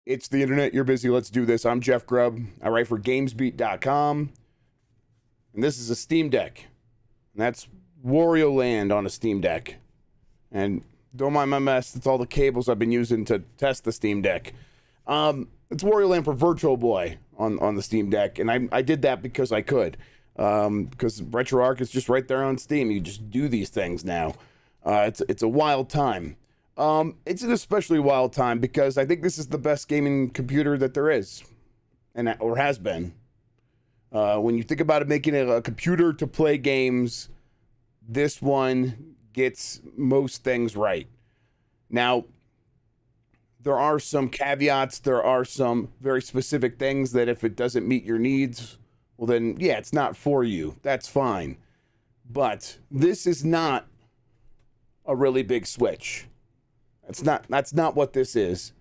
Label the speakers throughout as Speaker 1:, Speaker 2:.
Speaker 1: It's the internet. You're busy. Let's do this. I'm Jeff Grubb. I write for GamesBeat.com. And this is a Steam Deck. And that's Wario Land on a Steam Deck. And don't mind my mess. It's all the cables I've been using to test the Steam Deck. It's Wario Land for Virtual Boy on the Steam Deck. And I did that because I could. Because RetroArch is just right there on Steam. You just do these things now. It's a wild time. It's an especially wild time because I think this is the best gaming computer that there is, or has been. When you think about it, making a computer to play games, this one gets most things right. Now, there are some caveats. There are some very specific things that if it doesn't meet your needs, well then, yeah, it's not for you. That's fine. But this is not a really big switch. That's not what this is.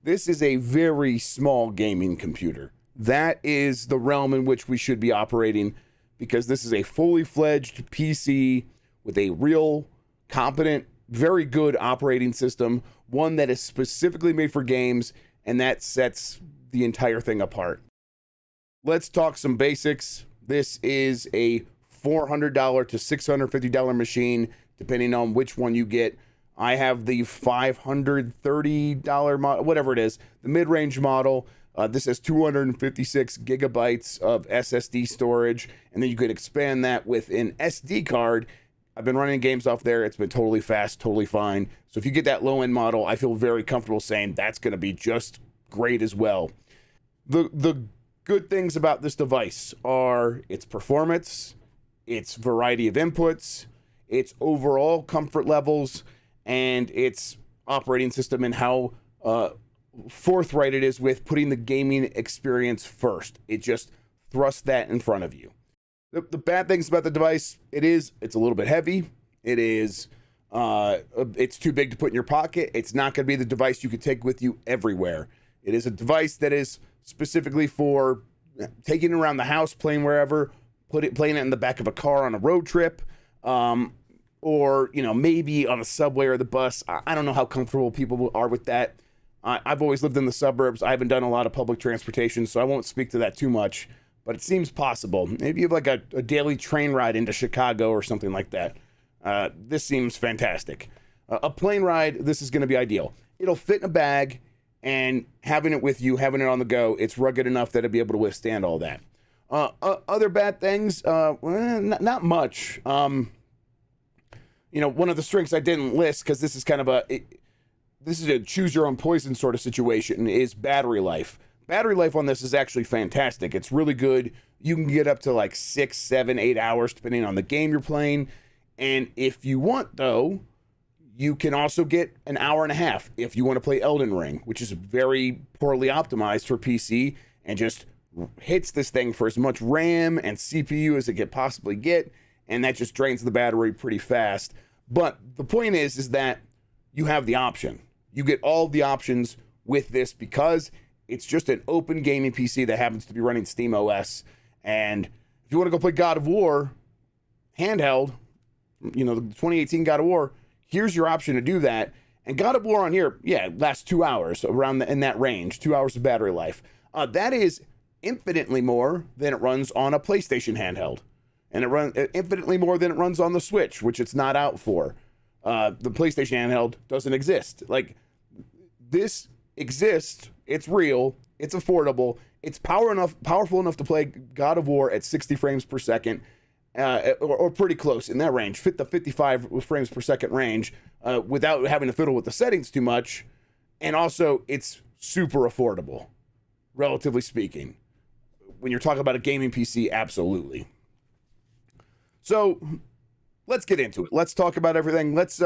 Speaker 1: This is a very small gaming computer. That is the realm in which we should be operating, because this is a fully fledged PC with a real competent, very good operating system, one that is specifically made for games, and that sets the entire thing apart. Let's talk some basics. This is a $400 to $650 machine, depending on which one you get. I have the $530 model, whatever it is, the mid-range model. This has 256 gigabytes of SSD storage, and then you could expand that with an SD card. I've been running games off there. It's been totally fast, totally fine. So if you get that low-end model, I feel very comfortable saying that's going to be just great as well. The good things about this device are its performance, its variety of inputs, its overall comfort levels, and its operating system, and how forthright it is with putting the gaming experience first. It just thrusts that in front of you. The bad things about the device, it's a little bit heavy. It's too big to put in your pocket. It's not going to be the device you could take with you everywhere. It is a device that is specifically for taking it around the house, playing wherever, playing it in the back of a car on a road trip, or maybe on a subway or the bus. I don't know how comfortable people are with that. I've always lived in the suburbs. I haven't done a lot of public transportation, so I won't speak to that too much, but it seems possible. Maybe you have like a daily train ride into Chicago or something like that. This seems fantastic. A plane ride, this is going to be ideal. It'll fit in a bag, and having it with you, having it on the go, it's rugged enough that it'll be able to withstand all that. Other bad things, not much. One of the strengths I didn't list, because this is kind of this is a choose your own poison sort of situation, is battery life. Battery life on this is actually fantastic. It's really good. You can get up to like 6, 7, 8 hours depending on the game you're playing. And if you want, though, you can also get an hour and a half if you want to play Elden Ring, which is very poorly optimized for PC and just hits this thing for as much RAM and CPU as it could possibly get, and that just drains the battery pretty fast. But the point is that you have the option. You get all the options with this because it's just an open gaming PC that happens to be running SteamOS. And if you want to go play God of War handheld, the 2018 God of War, here's your option to do that. And God of War on here, lasts 2 hours around in that range, 2 hours of battery life. That is infinitely more than it runs on a PlayStation handheld. And it runs infinitely more than it runs on the Switch, which it's not out for. The PlayStation handheld doesn't exist. Like, this exists. It's real. It's affordable. It's powerful enough to play God of War at 60 frames per second, or pretty close in that range, fit the 55 frames per second range, without having to fiddle with the settings too much. And also, it's super affordable, relatively speaking. When you're talking about a gaming PC, absolutely. So let's get into it. Let's talk about everything. Let's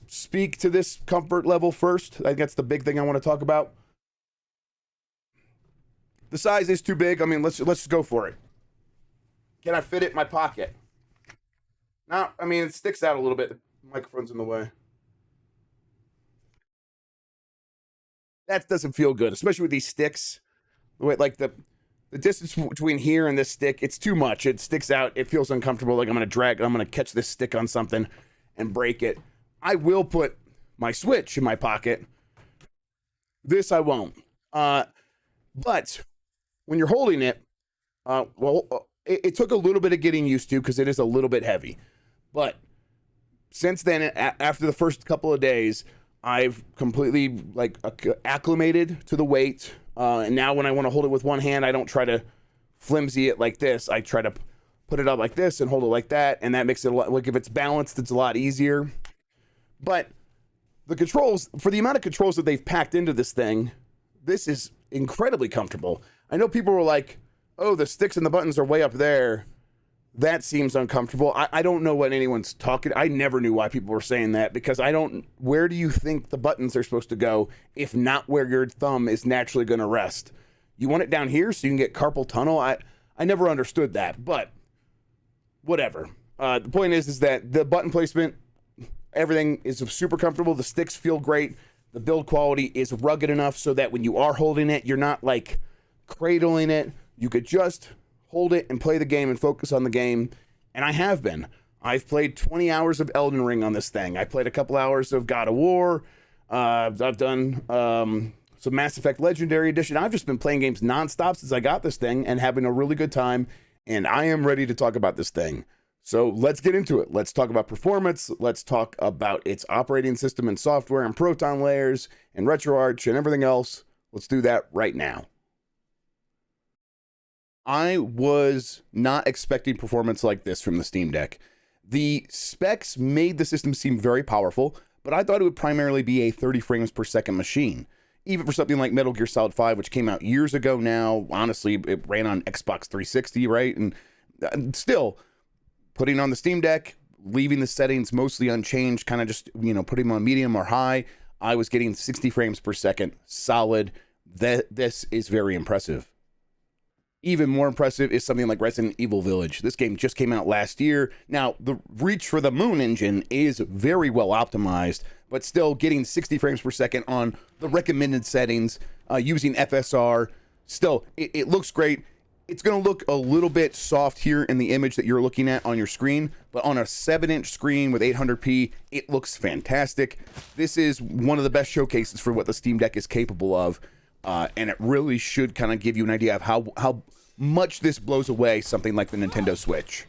Speaker 1: speak to this comfort level first. I think that's the big thing I want to talk about. The size is too big. I mean, let's go for it. Can I fit it in my pocket? No, I mean, it sticks out a little bit. The microphone's in the way. That doesn't feel good, especially with these sticks. Like the distance between here and this stick, it's too much. It sticks out. It feels uncomfortable. Like I'm going to catch this stick on something and break it. I will put my Switch in my pocket This I won't. But when you're holding it, it took a little bit of getting used to because it is a little bit heavy. But since then, after the first couple of days, I've completely like acclimated to the weight. And now when I want to hold it with one hand, I don't try to flimsy it like this. I try to put it up like this and hold it like that. And that makes it a lot, like if it's balanced, it's a lot easier. But the controls, for the amount of controls that they've packed into this thing, this is incredibly comfortable. I know people were like, oh, the sticks and the buttons are way up there. That seems uncomfortable. I don't know what anyone's talking. I never knew why people were saying that because where do you think the buttons are supposed to go if not where your thumb is naturally going to rest? You want it down here so you can get carpal tunnel? I never understood that, but whatever. The point is that the button placement, everything is super comfortable. The sticks feel great. The build quality is rugged enough so that when you are holding it, you're not like cradling it. You could just hold it and play the game and focus on the game. And I have been. I've played 20 hours of Elden Ring on this thing. I played a couple hours of God of War. I've done some Mass Effect Legendary Edition. I've just been playing games nonstop since I got this thing and having a really good time. And I am ready to talk about this thing. So let's get into it. Let's talk about performance. Let's talk about its operating system and software and Proton layers and RetroArch and everything else. Let's do that right now. I was not expecting performance like this from the Steam Deck. The specs made the system seem very powerful, but I thought it would primarily be a 30 frames per second machine. Even for something like Metal Gear Solid 5, which came out years ago now, honestly, it ran on Xbox 360, right? And still, putting on the Steam Deck, leaving the settings mostly unchanged, kind of just, putting them on medium or high, I was getting 60 frames per second, solid. This is very impressive. Even more impressive is something like Resident Evil Village. This game just came out last year. Now, the Reach for the Moon engine is very well optimized, but still getting 60 frames per second on the recommended settings, using FSR. Still, it looks great. It's going to look a little bit soft here in the image that you're looking at on your screen, but on a 7-inch screen with 800p, it looks fantastic. This is one of the best showcases for what the Steam Deck is capable of. And it really should kind of give you an idea of how much this blows away something like the Nintendo Switch.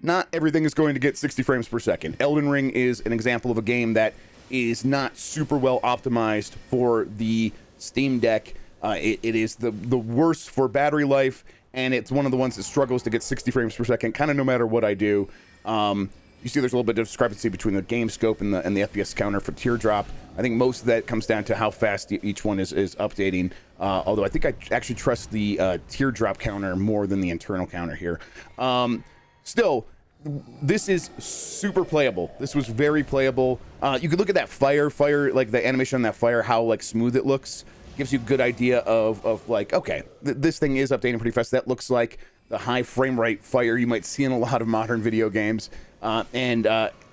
Speaker 1: Not everything is going to get 60 frames per second. Elden Ring is an example of a game that is not super well optimized for the Steam Deck. It is the worst for battery life, and it's one of the ones that struggles to get 60 frames per second, kind of no matter what I do. You see there's a little bit of discrepancy between the game scope and the FPS counter for Teardrop. I think most of that comes down to how fast each one is updating. Although I think I actually trust the Teardrop counter more than the internal counter here. Still, this is super playable. This was very playable. You could look at that fire, like the animation on that fire, how like smooth it looks. Gives you a good idea of like, okay, this thing is updating pretty fast. That looks like the high frame rate fire you might see in a lot of modern video games. And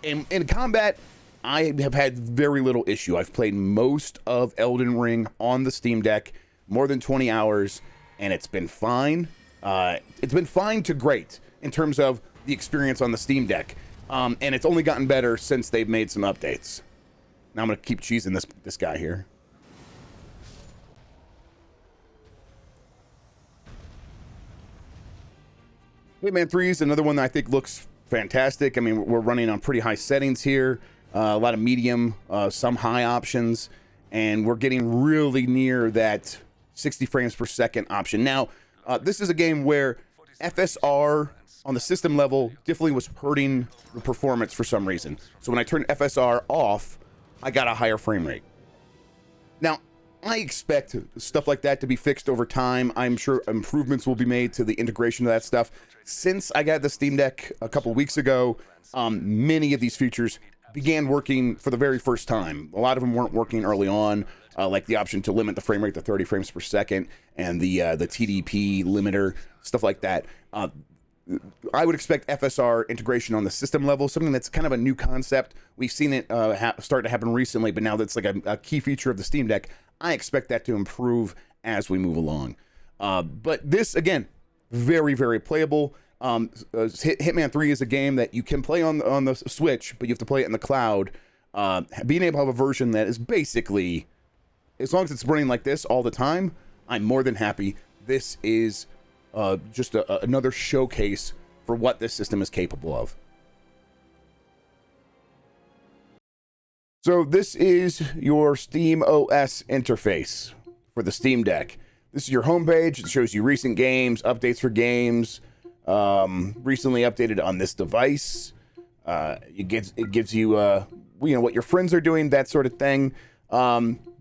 Speaker 1: in combat, I have had very little issue. I've played most of Elden Ring on the Steam Deck, more than 20 hours, and it's been fine. It's been fine to great in terms of the experience on the Steam Deck. And it's only gotten better since they've made some updates. Now I'm going to keep cheesing this guy here. Hitman 3 is another one that I think looks fantastic. I mean, we're running on pretty high settings here, a lot of medium, some high options, and we're getting really near that 60 frames per second option. Now, this is a game where FSR on the system level definitely was hurting the performance for some reason. So when I turned FSR off, I got a higher frame rate. Now, I expect stuff like that to be fixed over time. I'm sure improvements will be made to the integration of that stuff. Since I got the Steam Deck a couple weeks ago, many of these features began working for the very first time. A lot of them weren't working early on, like the option to limit the frame rate to 30 frames per second and the TDP limiter, stuff like that. I would expect FSR integration on the system level, something that's kind of a new concept. We've seen it start to happen recently, but now that's like a key feature of the Steam Deck. I expect that to improve as we move along. But this, again, very, very playable. Hitman 3 is a game that you can play on the Switch, but you have to play it in the cloud. Being able to have a version that is basically as long as it's running like this all the time, I'm more than happy. This is just another showcase for what this system is capable of. So this is your SteamOS interface for the Steam Deck. This is your homepage. It shows you recent games, updates for games, recently updated on this device. It gives you what your friends are doing, that sort of thing.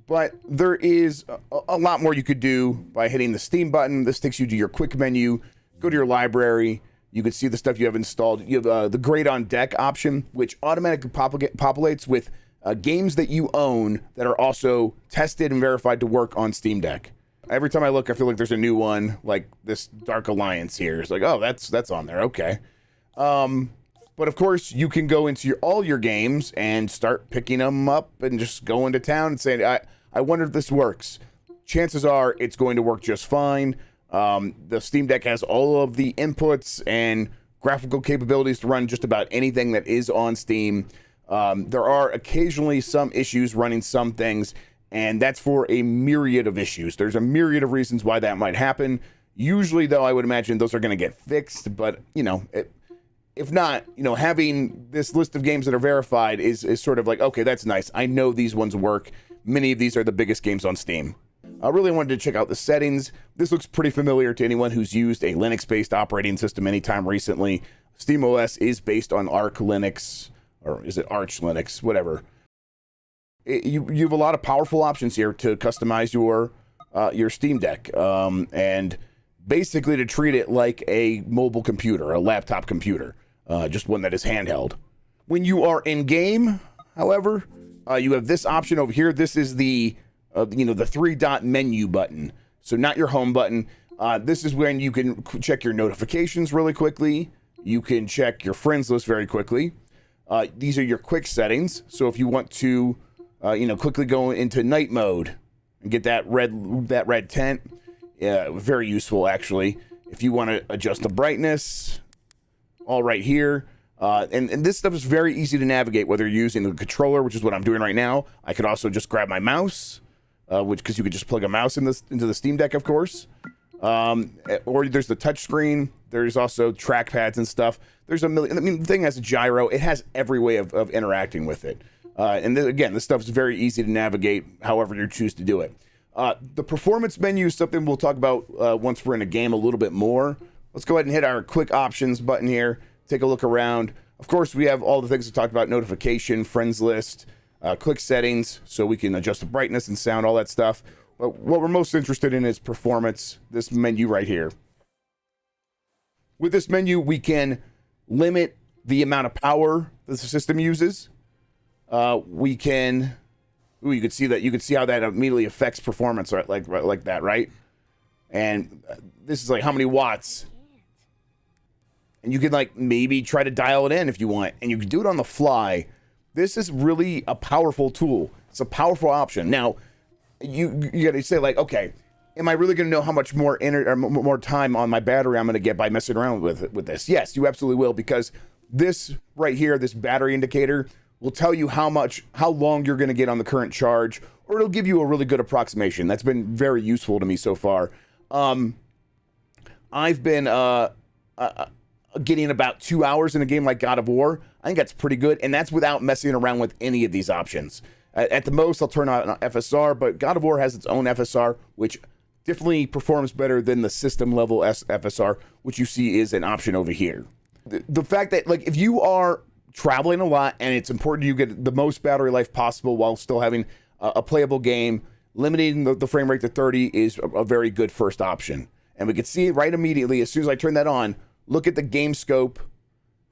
Speaker 1: But there is a lot more you could do by hitting the Steam button. This takes you to your quick menu. Go to your library. You can see the stuff you have installed. You have the Grade on Deck option, which automatically populates with games that you own that are also tested and verified to work on Steam Deck. Every time I look, I feel like there's a new one, like this Dark Alliance here. It's like, oh, that's on there. Okay. But of course, you can go into all your games and start picking them up and just go into town and say, I wonder if this works. Chances are it's going to work just fine. The Steam Deck has all of the inputs and graphical capabilities to run just about anything that is on Steam. There are occasionally some issues running some things, and that's for a myriad of issues. There's a myriad of reasons why that might happen. Usually, though, I would imagine those are going to get fixed, but, if not, having this list of games that are verified is sort of like, okay, that's nice. I know these ones work. Many of these are the biggest games on Steam. I really wanted to check out the settings. This looks pretty familiar to anyone who's used a Linux-based operating system anytime recently. SteamOS is based on Arch Linux, or is it Arch Linux, whatever. You have a lot of powerful options here to customize your Steam Deck, and basically to treat it like a mobile computer, a laptop computer, just one that is handheld. When you are in game, however, you have this option over here. This is the three-dot menu button. So not your home button. This is when you can check your notifications really quickly. You can check your friends list very quickly. These are your quick settings. So if you want to, quickly go into night mode and get that red tent, very useful actually. If you want to adjust the brightness, all right here. And this stuff is very easy to navigate, whether you're using the controller, which is what I'm doing right now. I could also just grab my mouse, because you could just plug a mouse into the Steam Deck, of course. Or there's the touch screen. There's also trackpads and stuff. There's a million. I mean, the thing has a gyro. It has every way of interacting with it. And again, this stuff is very easy to navigate however you choose to do it. The performance menu is something we'll talk about once we're in a game a little bit more. Let's go ahead and hit our quick options button here. Take a look around. Of course, we have all the things we talked about: notification, friends list, quick settings, so we can adjust the brightness and sound, all that stuff. But what we're most interested in is performance, this menu right here. With this menu, we can limit the amount of power that the system uses. We can, you can see how that immediately affects performance, right? Like that, right? And this is like how many watts. And you can maybe try to dial it in if you want, and you can do it on the fly. This is really a powerful tool. It's a powerful option. Now, you got to say okay, am I really going to know how much more time on my battery I'm going to get by messing around with this? Yes, you absolutely will, because this right here, this battery indicator, will tell you how long you're going to get on the current charge, or it'll give you a really good approximation. That's been very useful to me so far. I've been getting about 2 hours in a game like God of War. I think that's pretty good, and that's without messing around with any of these options. At the most, I'll turn on FSR, but God of War has its own FSR, which definitely performs better than the system-level FSR, which you see is an option over here. The fact that, if you are traveling a lot and it's important you get the most battery life possible while still having a playable game, limiting the frame rate to 30 is a very good first option. And we can see it right immediately as soon as I turn that on. Look at the game scope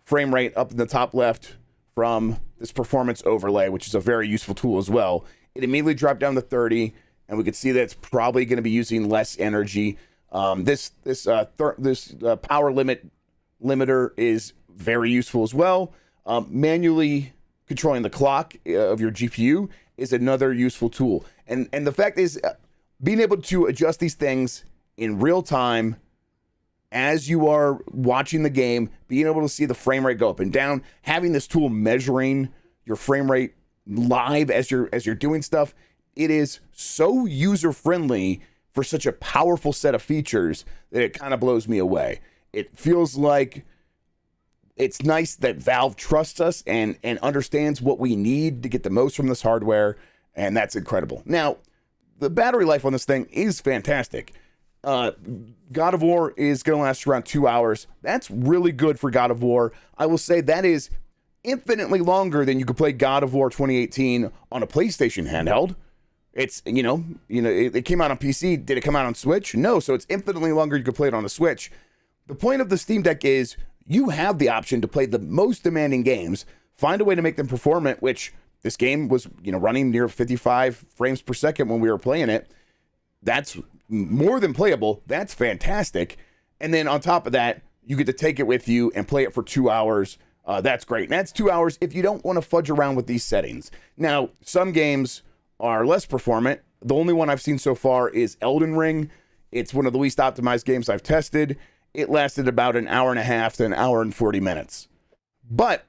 Speaker 1: frame rate up in the top left from this performance overlay, which is a very useful tool as well. It immediately dropped down to 30, and we can see that it's probably going to be using less energy. This power limiter is very useful as well. Manually controlling the clock of your GPU is another useful tool. And the fact is, being able to adjust these things in real time as you are watching the game, being able to see the frame rate go up and down, having this tool measuring your frame rate live as you're doing stuff, it is so user-friendly for such a powerful set of features that it kind of blows me away. It feels like it's nice that Valve trusts us and understands what we need to get the most from this hardware, and that's incredible. Now, the battery life on this thing is fantastic. God of War is going to last around 2 hours. That's really good for God of War. I will say that is infinitely longer than you could play God of War 2018 on a PlayStation handheld. It's, it came out on PC. Did it come out on Switch? No, so it's infinitely longer. You could play it on a Switch. The point of the Steam Deck is you have the option to play the most demanding games, find a way to make them performant, which this game was, running near 55 frames per second when we were playing it. That's more than playable. That's fantastic. And then on top of that, you get to take it with you and play it for 2 hours. That's great. And that's 2 hours if you don't want to fudge around with these settings. Now, some games are less performant. The only one I've seen so far is Elden Ring. It's one of the least optimized games I've tested. It lasted about an hour and a half to an hour and 40 minutes. But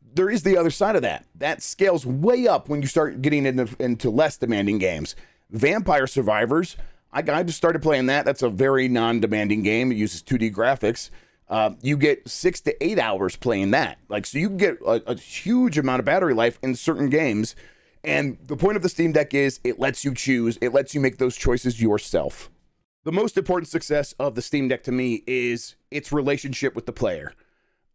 Speaker 1: there is the other side of that. That scales way up when you start getting into less demanding games. Vampire Survivors, I just started playing that. That's a very non-demanding game. It uses 2D graphics. You get 6 to 8 hours playing that. So you get a huge amount of battery life in certain games. And the point of the Steam Deck is it lets you choose. It lets you make those choices yourself. The most important success of the Steam Deck to me is its relationship with the player.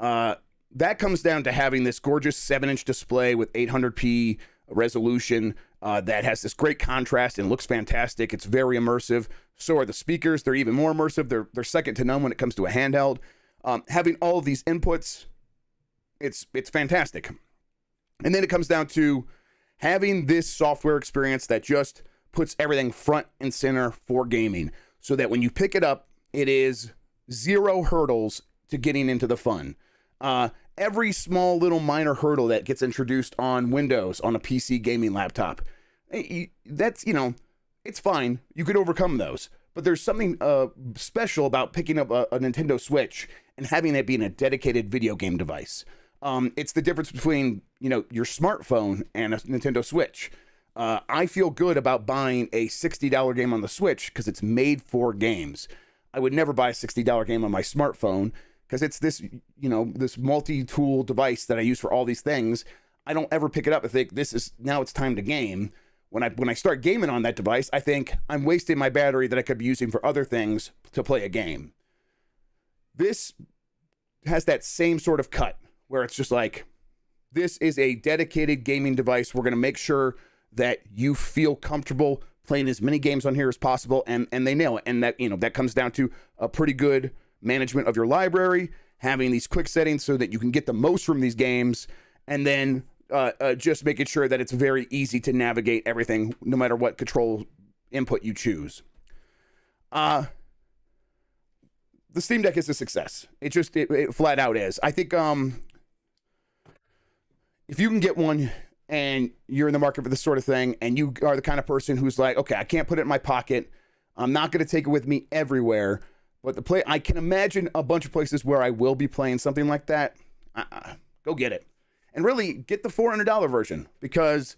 Speaker 1: That comes down to having this gorgeous 7-inch display with 800p resolution that has this great contrast and looks fantastic. It's very immersive. So are the speakers. They're even more immersive. They're second to none when it comes to a handheld. Having all of these inputs, it's fantastic. And then it comes down to having this software experience that just puts everything front and center for gaming, so that when you pick it up, it is zero hurdles to getting into the fun. Every small little minor hurdle that gets introduced on Windows on a PC gaming laptop, that's, it's fine. You could overcome those. But there's something special about picking up a Nintendo Switch and having it being a dedicated video game device. It's the difference between, your smartphone and a Nintendo Switch. I feel good about buying a $60 game on the Switch because it's made for games. I would never buy a $60 game on my smartphone because it's this, this multi-tool device that I use for all these things. I don't ever pick it up and think now it's time to game. When I start gaming on that device, I think I'm wasting my battery that I could be using for other things to play a game. This has that same sort of cut where it's just like, this is a dedicated gaming device. We're going to make sure that you feel comfortable playing as many games on here as possible, and they nail it. And that comes down to a pretty good management of your library, having these quick settings so that you can get the most from these games, and then just making sure that it's very easy to navigate everything, no matter what control input you choose. The Steam Deck is a success. It flat out is. I think if you can get one and you're in the market for this sort of thing, and you are the kind of person who's like, okay, I can't put it in my pocket, I'm not going to take it with me everywhere, but I can imagine a bunch of places where I will be playing something like that. Go get it. And really, get the $400 version, because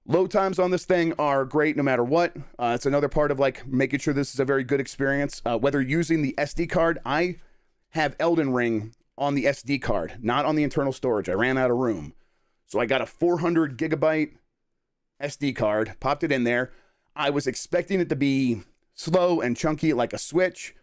Speaker 1: load times on this thing are great no matter what. It's another part of making sure this is a very good experience. Whether using the SD card, I have Elden Ring on the SD card, not on the internal storage. I ran out of room. So I got a 400 gigabyte SD card, popped it in there. I was expecting it to be slow and chunky like a Switch.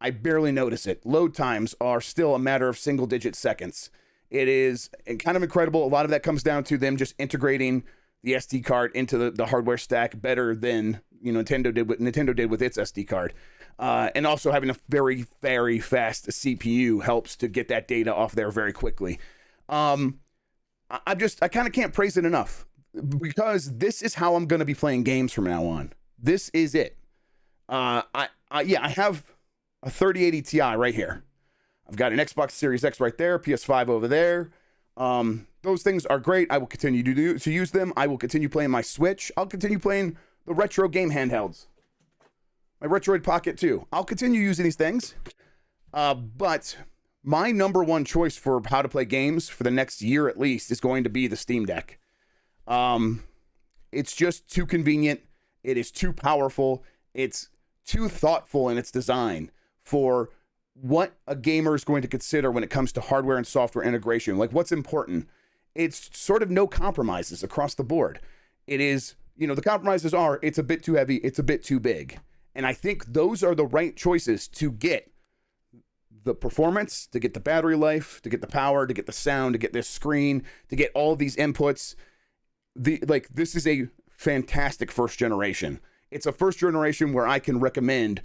Speaker 1: I barely notice it. Load times are still a matter of single-digit seconds. It is kind of incredible. A lot of that comes down to them just integrating the SD card into the hardware stack better than Nintendo did with its SD card. And also having a very, very fast CPU helps to get that data off there very quickly. I kind of can't praise it enough, because this is how I'm going to be playing games from now on. This is it. I have a 3080 Ti right here. I've got an Xbox Series X right there, PS5 over there. Those things are great. I will continue to use them. I will continue playing my Switch. I'll continue playing the retro game handhelds. My Retroid Pocket 2. I'll continue using these things. But my number one choice for how to play games for the next year at least is going to be the Steam Deck. It's just too convenient. It is too powerful. It's too thoughtful in its design for what a gamer is going to consider when it comes to hardware and software integration. Like, what's important? It's sort of no compromises across the board. It is, the compromises are, it's a bit too heavy, it's a bit too big. And I think those are the right choices to get the performance, to get the battery life, to get the power, to get the sound, to get this screen, to get all of these inputs. This is a fantastic first generation. It's a first generation where I can recommend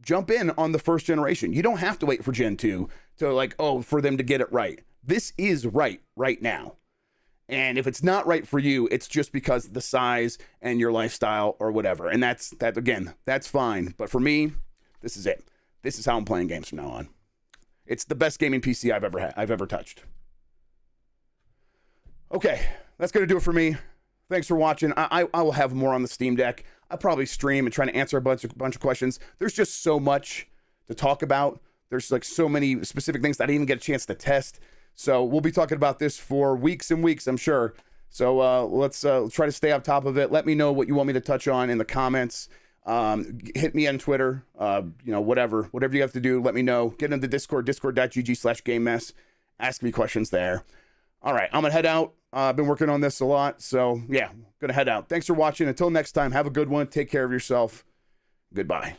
Speaker 1: jump in on the first generation. You don't have to wait for Gen 2 to for them to get it right. This is right now. And if it's not right for you, it's just because of the size and your lifestyle or whatever. And that's fine. But for me, this is it. This is how I'm playing games from now on. It's the best gaming PC I've ever touched. Okay, that's going to do it for me. Thanks for watching. I will have more on the Steam Deck. I'll probably stream and try to answer a bunch of questions. There's just so much to talk about. There's so many specific things that I didn't even get a chance to test. So we'll be talking about this for weeks and weeks, I'm sure. So let's try to stay on top of it. Let me know what you want me to touch on in the comments. Hit me on Twitter. Whatever you have to do, let me know. Get into Discord, discord.gg/GameMess. Ask me questions there. All right, I'm going to head out. I've been working on this a lot. So, yeah, going to head out. Thanks for watching. Until next time, have a good one. Take care of yourself. Goodbye.